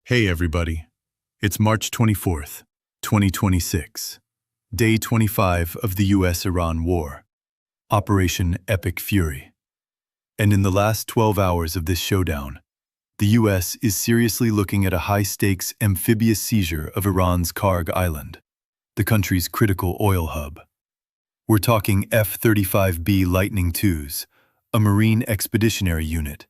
Hey everybody, it's March 24th, 2026, Day 25 of the US-Iran War, Operation Epic Fury. And in the last 12 hours of this showdown, the US is seriously looking at a high-stakes amphibious seizure of Iran's Kharg Island, the country's critical oil hub. We're talking F-35B Lightning IIs, a Marine expeditionary unit,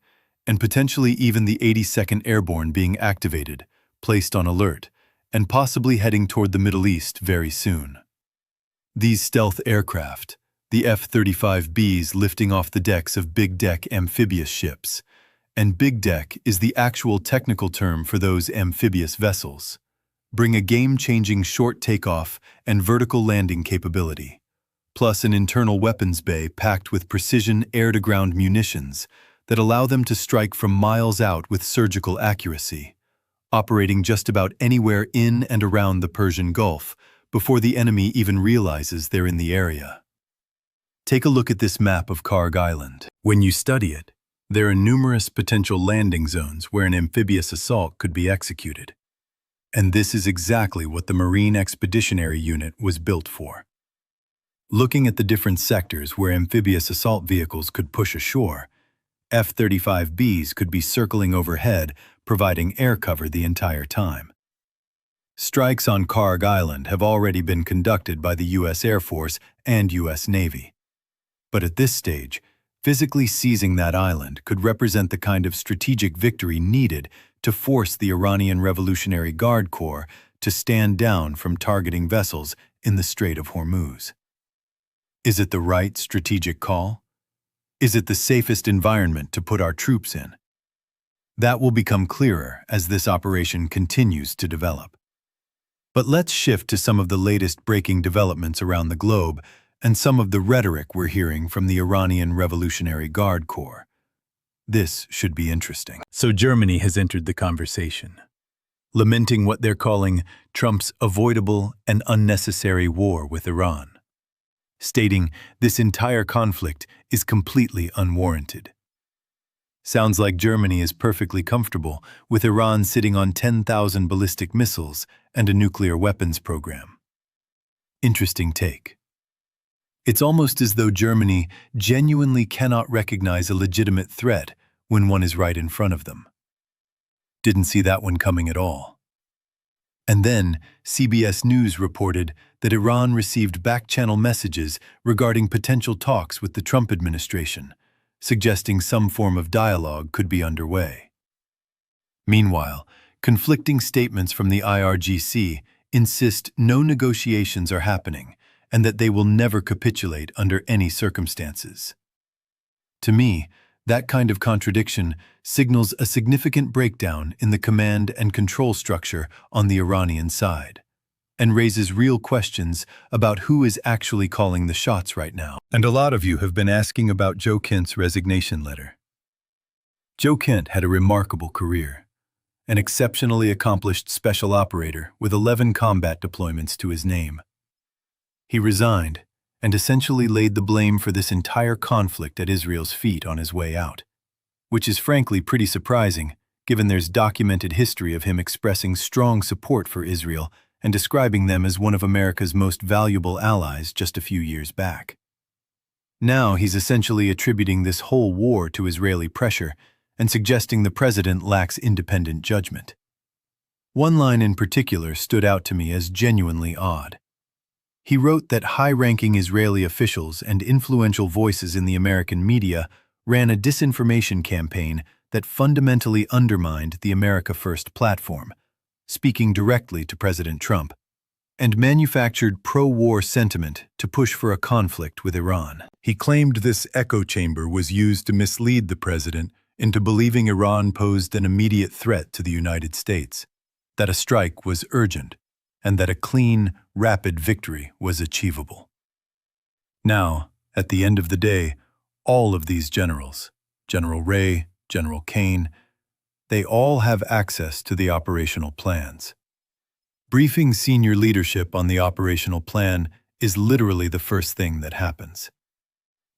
and potentially even the 82nd Airborne being activated, placed on alert, and possibly heading toward the Middle East very soon. These stealth aircraft, the F-35Bs lifting off the decks of big-deck amphibious ships, and big deck is the actual technical term for those amphibious vessels, bring a game-changing short takeoff and vertical landing capability, plus an internal weapons bay packed with precision air-to-ground munitions that allow them to strike from miles out with surgical accuracy, operating just about anywhere in and around the Persian Gulf before the enemy even realizes they're in the area. Take a look at this map of Kharg Island. When you study it, there are numerous potential landing zones where an amphibious assault could be executed. And this is exactly what the Marine Expeditionary Unit was built for. Looking at the different sectors where amphibious assault vehicles could push ashore, F-35Bs could be circling overhead, providing air cover the entire time. Strikes on Kharg Island have already been conducted by the U.S. Air Force and U.S. Navy. But at this stage, physically seizing that island could represent the kind of strategic victory needed to force the Iranian Revolutionary Guard Corps to stand down from targeting vessels in the Strait of Hormuz. Is it the right strategic call? Is it the safest environment to put our troops in? That will become clearer as this operation continues to develop. But let's shift to some of the latest breaking developments around the globe and some of the rhetoric we're hearing from the Iranian Revolutionary Guard Corps. This should be interesting. So Germany has entered the conversation, lamenting what they're calling Trump's avoidable and unnecessary war with Iran, stating this entire conflict is completely unwarranted. Sounds like Germany is perfectly comfortable with Iran sitting on 10,000 ballistic missiles and a nuclear weapons program. Interesting take. It's almost as though Germany genuinely cannot recognize a legitimate threat when one is right in front of them. Didn't see that one coming at all. And then, CBS News reported that Iran received back-channel messages regarding potential talks with the Trump administration, suggesting some form of dialogue could be underway. Meanwhile, conflicting statements from the IRGC insist no negotiations are happening and that they will never capitulate under any circumstances. To me, that kind of contradiction signals a significant breakdown in the command and control structure on the Iranian side, and raises real questions about who is actually calling the shots right now. And a lot of you have been asking about Joe Kent's resignation letter. Joe Kent had a remarkable career, an exceptionally accomplished special operator with 11 combat deployments to his name. He resigned and essentially laid the blame for this entire conflict at Israel's feet on his way out, which is frankly pretty surprising given there's documented history of him expressing strong support for Israel and describing them as one of America's most valuable allies just a few years back. Now he's essentially attributing this whole war to Israeli pressure and suggesting the president lacks independent judgment. One line in particular stood out to me as genuinely odd. He wrote that high-ranking Israeli officials and influential voices in the American media ran a disinformation campaign that fundamentally undermined the America First platform, speaking directly to President Trump, and manufactured pro-war sentiment to push for a conflict with Iran. He claimed this echo chamber was used to mislead the president into believing Iran posed an immediate threat to the United States, that a strike was urgent, and that a clean, rapid victory was achievable. Now, at the end of the day, all of these generals, General Ray, General Kane, they all have access to the operational plans. Briefing senior leadership on the operational plan is literally the first thing that happens.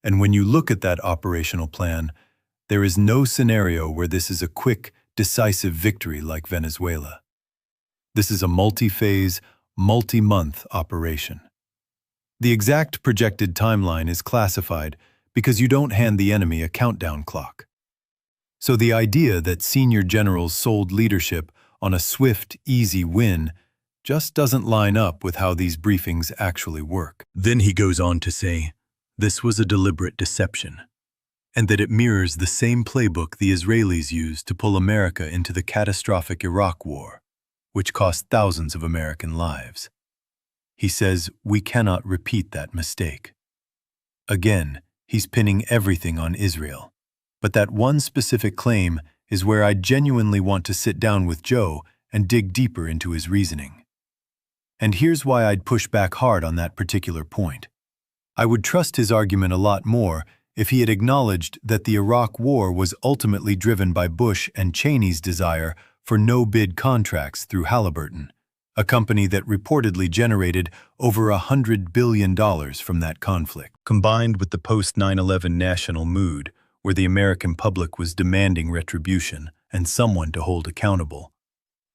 And when you look at that operational plan, there is no scenario where this is a quick, decisive victory like Venezuela. This is a multi-phase, multi-month operation. The exact projected timeline is classified because you don't hand the enemy a countdown clock. So the idea that senior generals sold leadership on a swift, easy win just doesn't line up with how these briefings actually work. Then he goes on to say, this was a deliberate deception, and that it mirrors the same playbook the Israelis used to pull America into the catastrophic Iraq War, which cost thousands of American lives. He says we cannot repeat that mistake. Again, he's pinning everything on Israel, but that one specific claim is where I genuinely want to sit down with Joe and dig deeper into his reasoning. And here's why I'd push back hard on that particular point. I would trust his argument a lot more if he had acknowledged that the Iraq War was ultimately driven by Bush and Cheney's desire for no-bid contracts through Halliburton, a company that reportedly generated over $100 billion from that conflict. Combined with the post-9/11 national mood, where the American public was demanding retribution and someone to hold accountable,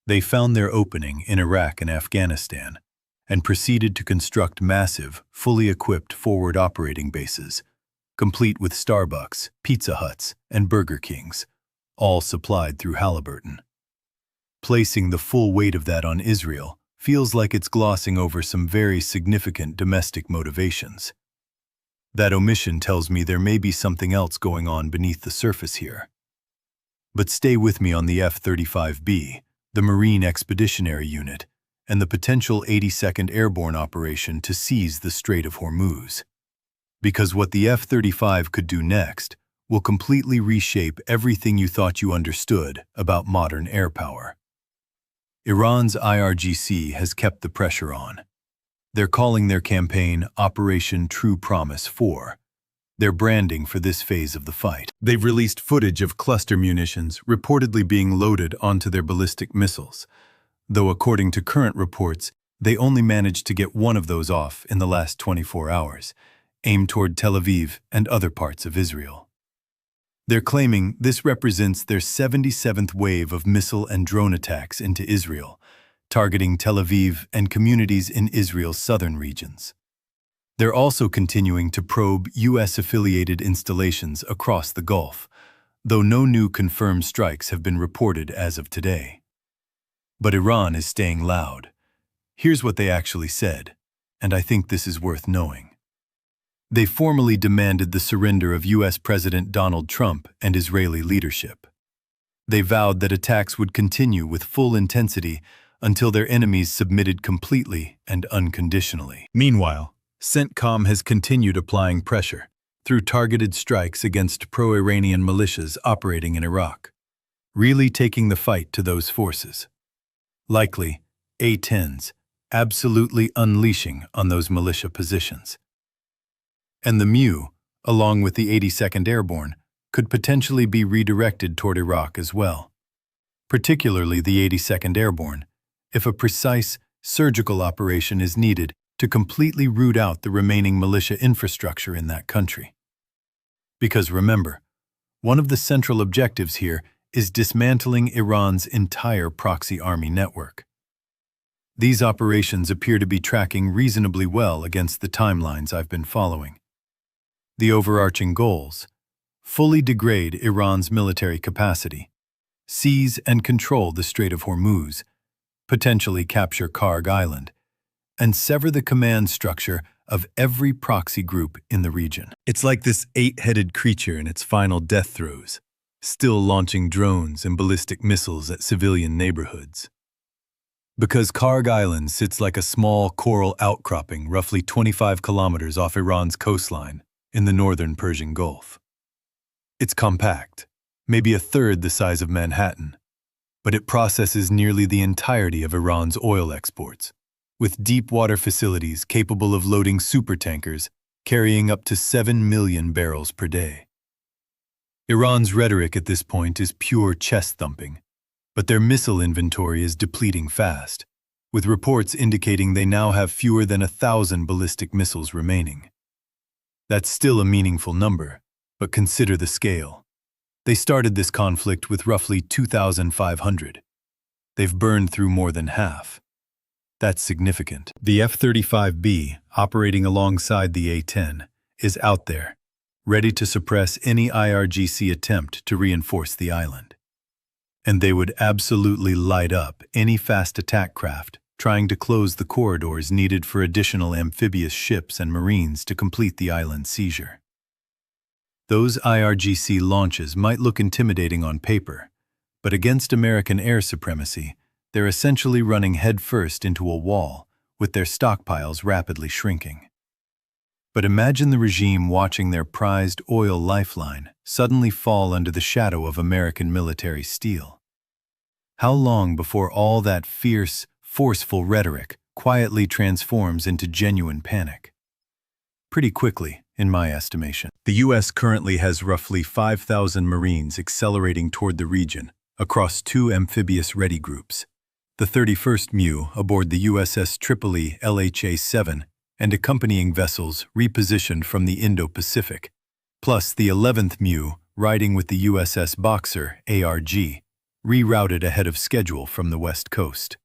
they found their opening in Iraq and Afghanistan and proceeded to construct massive, fully equipped forward operating bases, complete with Starbucks, Pizza Huts, and Burger Kings, all supplied through Halliburton. Placing the full weight of that on Israel feels like it's glossing over some very significant domestic motivations. That omission tells me there may be something else going on beneath the surface here. But stay with me on the F-35B, the Marine Expeditionary Unit, and the potential 82nd Airborne operation to seize the Strait of Hormuz. Because what the F-35 could do next will completely reshape everything you thought you understood about modern air power. Iran's IRGC has kept the pressure on. They're calling their campaign Operation True Promise 4, their branding for this phase of the fight. They've released footage of cluster munitions reportedly being loaded onto their ballistic missiles, though according to current reports, they only managed to get one of those off in the last 24 hours, aimed toward Tel Aviv and other parts of Israel. They're claiming this represents their 77th wave of missile and drone attacks into Israel, targeting Tel Aviv and communities in Israel's southern regions. They're also continuing to probe U.S.-affiliated installations across the Gulf, though no new confirmed strikes have been reported as of today. But Iran is staying loud. Here's what they actually said, and I think this is worth knowing. They formally demanded the surrender of U.S. President Donald Trump and Israeli leadership. They vowed that attacks would continue with full intensity until their enemies submitted completely and unconditionally. Meanwhile, CENTCOM has continued applying pressure through targeted strikes against pro-Iranian militias operating in Iraq, really taking the fight to those forces. Likely, A-10s, absolutely unleashing on those militia positions. And the MU, along with the 82nd Airborne, could potentially be redirected toward Iraq as well, particularly the 82nd Airborne, if a precise, surgical operation is needed to completely root out the remaining militia infrastructure in that country. Because remember, one of the central objectives here is dismantling Iran's entire proxy army network. These operations appear to be tracking reasonably well against the timelines I've been following. The overarching goals: fully degrade Iran's military capacity, seize and control the Strait of Hormuz, potentially capture Kharg Island, and sever the command structure of every proxy group in the region. It's like this 8-headed creature in its final death throes, still launching drones and ballistic missiles at civilian neighborhoods. Because Kharg Island sits like a small coral outcropping roughly 25 kilometers off Iran's coastline in the northern Persian Gulf. It's compact, maybe a third the size of Manhattan, but it processes nearly the entirety of Iran's oil exports, with deep water facilities capable of loading supertankers carrying up to 7 million barrels per day. Iran's rhetoric at this point is pure chest-thumping, but their missile inventory is depleting fast, with reports indicating they now have fewer than 1,000 ballistic missiles remaining. That's still a meaningful number, but consider the scale. They started this conflict with roughly 2,500. They've burned through more than half. That's significant. The F-35B, operating alongside the A-10, is out there, ready to suppress any IRGC attempt to reinforce the island. And they would absolutely light up any fast attack craft trying to close the corridors needed for additional amphibious ships and marines to complete the island's seizure. Those IRGC launches might look intimidating on paper, but against American air supremacy, they're essentially running headfirst into a wall, with their stockpiles rapidly shrinking. But imagine the regime watching their prized oil lifeline suddenly fall under the shadow of American military steel. How long before all that fierce, forceful rhetoric quietly transforms into genuine panic? Pretty quickly, in my estimation. The U.S. currently has roughly 5,000 Marines accelerating toward the region across 2 Amphibious Ready Groups. The 31st MEU aboard the USS Tripoli LHA-7 and accompanying vessels repositioned from the Indo-Pacific, plus the 11th MEU riding with the USS Boxer ARG, rerouted ahead of schedule from the west coast.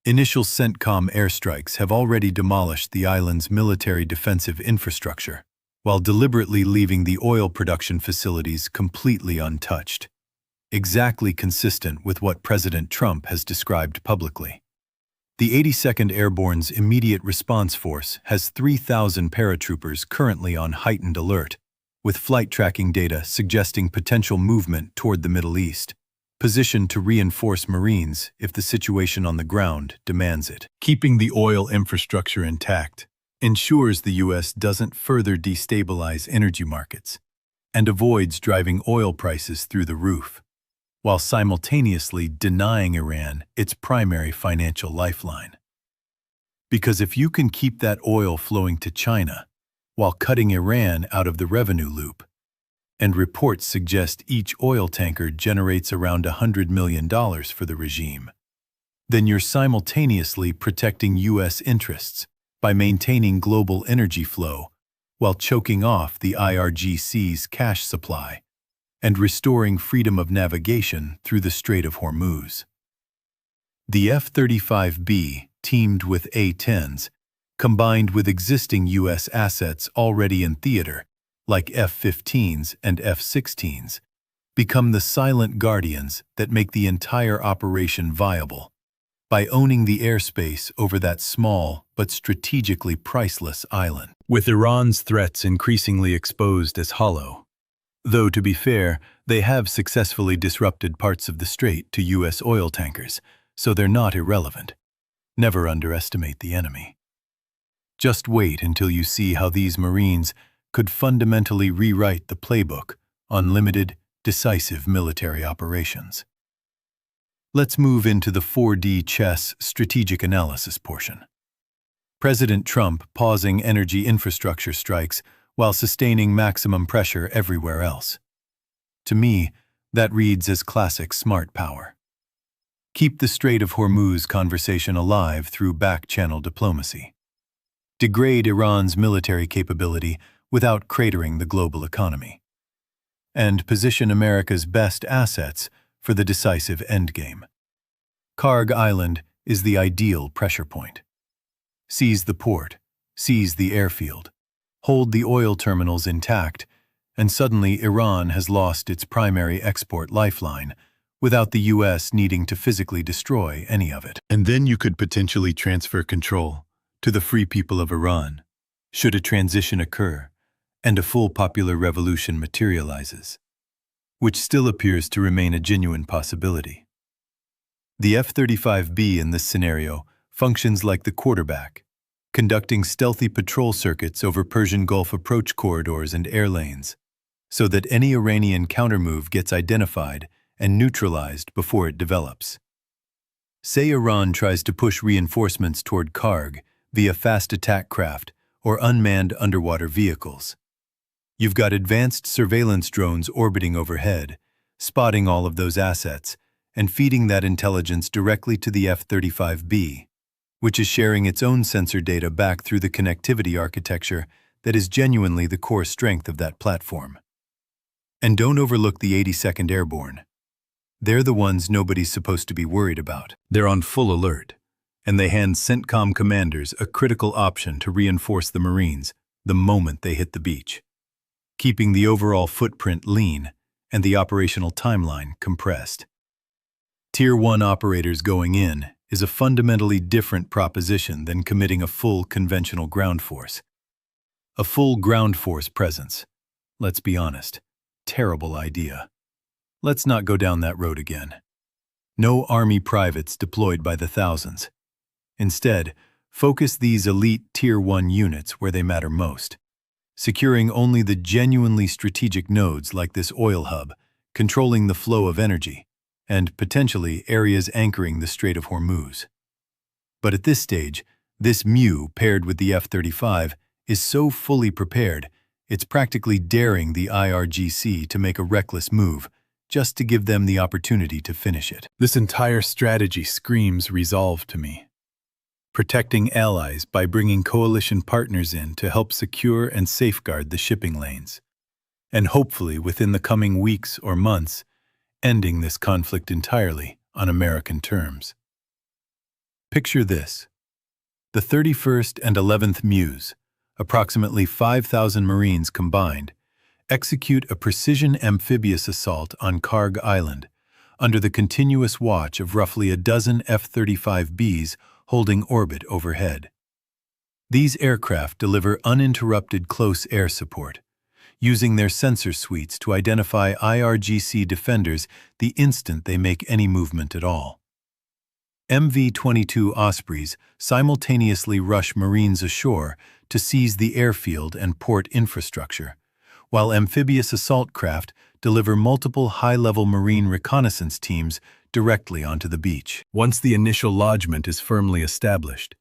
Initial CENTCOM airstrikes have already demolished the island's military defensive infrastructure, while deliberately leaving the oil production facilities completely untouched. Exactly consistent with what President Trump has described publicly. The 82nd Airborne's Immediate Response Force has 3,000 paratroopers currently on heightened alert, with flight tracking data suggesting potential movement toward the Middle East, positioned to reinforce Marines if the situation on the ground demands it. Keeping the oil infrastructure intact ensures the U.S. doesn't further destabilize energy markets and avoids driving oil prices through the roof, while simultaneously denying Iran its primary financial lifeline. Because if you can keep that oil flowing to China while cutting Iran out of the revenue loop, and reports suggest each oil tanker generates around $100 million for the regime, then you're simultaneously protecting U.S. interests by maintaining global energy flow while choking off the IRGC's cash supply and restoring freedom of navigation through the Strait of Hormuz. The F-35B, teamed with A-10s, combined with existing U.S. assets already in theater, like F-15s and F-16s, become the silent guardians that make the entire operation viable, by owning the airspace over that small but strategically priceless island. With Iran's threats increasingly exposed as hollow, though, to be fair, they have successfully disrupted parts of the strait to U.S. oil tankers, so they're not irrelevant. Never underestimate the enemy. Just wait until you see how these Marines could fundamentally rewrite the playbook on limited, decisive military operations. Let's move into the 4D chess strategic analysis portion. President Trump pausing energy infrastructure strikes while sustaining maximum pressure everywhere else. To me, that reads as classic smart power. Keep the Strait of Hormuz conversation alive through back-channel diplomacy. Degrade Iran's military capability without cratering the global economy. And position America's best assets for the decisive endgame. Kharg Island is the ideal pressure point. Seize the port, seize the airfield, hold the oil terminals intact, and suddenly Iran has lost its primary export lifeline without the U.S. needing to physically destroy any of it. And then you could potentially transfer control to the free people of Iran, should a transition occur and a full popular revolution materializes, which still appears to remain a genuine possibility. The F-35B in this scenario functions like the quarterback, conducting stealthy patrol circuits over Persian Gulf approach corridors and air lanes, so that any Iranian countermove gets identified and neutralized before it develops. Say Iran tries to push reinforcements toward Kharg via fast attack craft or unmanned underwater vehicles. You've got advanced surveillance drones orbiting overhead, spotting all of those assets, and feeding that intelligence directly to the F-35B, which is sharing its own sensor data back through the connectivity architecture that is genuinely the core strength of that platform. And don't overlook the 82nd Airborne. They're the ones nobody's supposed to be worried about. They're on full alert, and they hand CENTCOM commanders a critical option to reinforce the Marines the moment they hit the beach, keeping the overall footprint lean and the operational timeline compressed. Tier 1 operators going in is a fundamentally different proposition than committing a full conventional ground force. A full ground force presence, let's be honest, terrible idea. Let's not go down that road again. No Army privates deployed by the thousands. Instead, focus these elite Tier 1 units where they matter most, securing only the genuinely strategic nodes like this oil hub, controlling the flow of energy, and potentially areas anchoring the Strait of Hormuz. But at this stage, this MEU paired with the F-35 is so fully prepared, it's practically daring the IRGC to make a reckless move, just to give them the opportunity to finish it. This entire strategy screams resolve to me. Protecting allies by bringing coalition partners in to help secure and safeguard the shipping lanes. And hopefully within the coming weeks or months, ending this conflict entirely on American terms. Picture this. The 31st and 11th MEUs, approximately 5,000 Marines combined, execute a precision amphibious assault on Kharg Island under the continuous watch of roughly a dozen F-35Bs holding orbit overhead. These aircraft deliver uninterrupted close air support, using their sensor suites to identify IRGC defenders the instant they make any movement at all. MV-22 Ospreys simultaneously rush Marines ashore to seize the airfield and port infrastructure, while amphibious assault craft deliver multiple high-level Marine reconnaissance teams directly onto the beach. Once the initial lodgment is firmly established,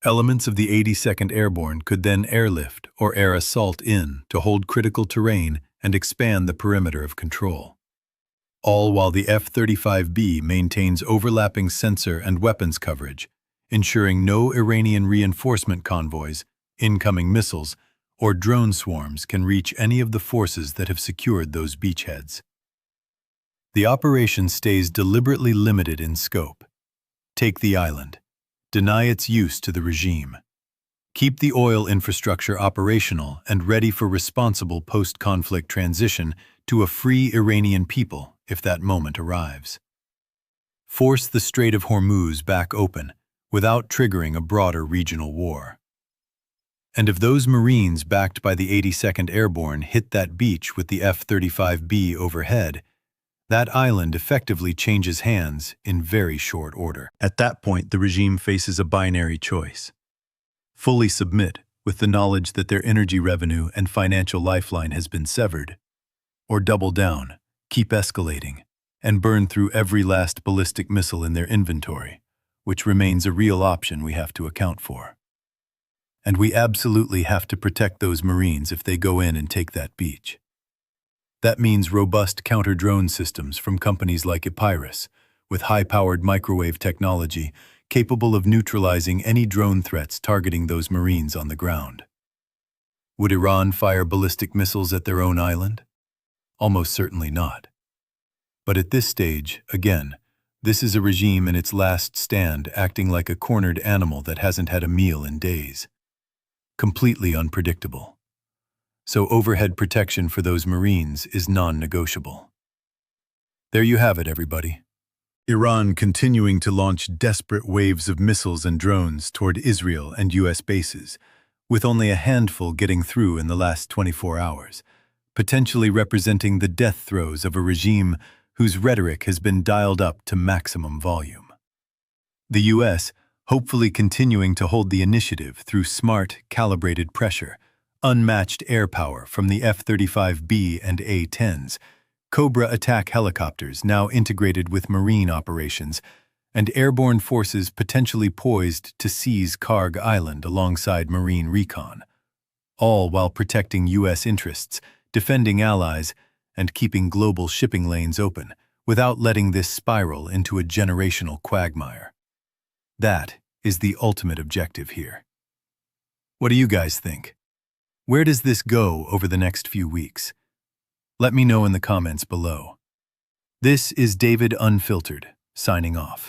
elements of the 82nd Airborne could then airlift or air assault in to hold critical terrain and expand the perimeter of control. All while the F-35B maintains overlapping sensor and weapons coverage, ensuring no Iranian reinforcement convoys, incoming missiles, or drone swarms can reach any of the forces that have secured those beachheads. The operation stays deliberately limited in scope. Take the island. Deny its use to the regime. Keep the oil infrastructure operational and ready for responsible post-conflict transition to a free Iranian people if that moment arrives. Force the Strait of Hormuz back open without triggering a broader regional war. And if those Marines backed by the 82nd Airborne hit that beach with the F-35B overhead, that island effectively changes hands in very short order. At that point, the regime faces a binary choice. Fully submit with the knowledge that their energy revenue and financial lifeline has been severed, or double down, keep escalating, and burn through every last ballistic missile in their inventory, which remains a real option we have to account for. And we absolutely have to protect those Marines if they go in and take that beach. That means robust counter-drone systems from companies like Epirus, with high-powered microwave technology capable of neutralizing any drone threats targeting those Marines on the ground. Would Iran fire ballistic missiles at their own island? Almost certainly not. But at this stage, again, this is a regime in its last stand acting like a cornered animal that hasn't had a meal in days. Completely unpredictable. So overhead protection for those Marines is non-negotiable. There you have it, everybody. Iran continuing to launch desperate waves of missiles and drones toward Israel and U.S. bases, with only a handful getting through in the last 24 hours, potentially representing the death throes of a regime whose rhetoric has been dialed up to maximum volume. The U.S. hopefully continuing to hold the initiative through smart, calibrated pressure, unmatched air power from the F-35B and A-10s, Cobra attack helicopters now integrated with Marine operations, and airborne forces potentially poised to seize Kharg Island alongside Marine recon, all while protecting U.S. interests, defending allies, and keeping global shipping lanes open without letting this spiral into a generational quagmire. That is the ultimate objective here. What do you guys think? Where does this go over the next few weeks? Let me know in the comments below. This is David Unfiltered, signing off.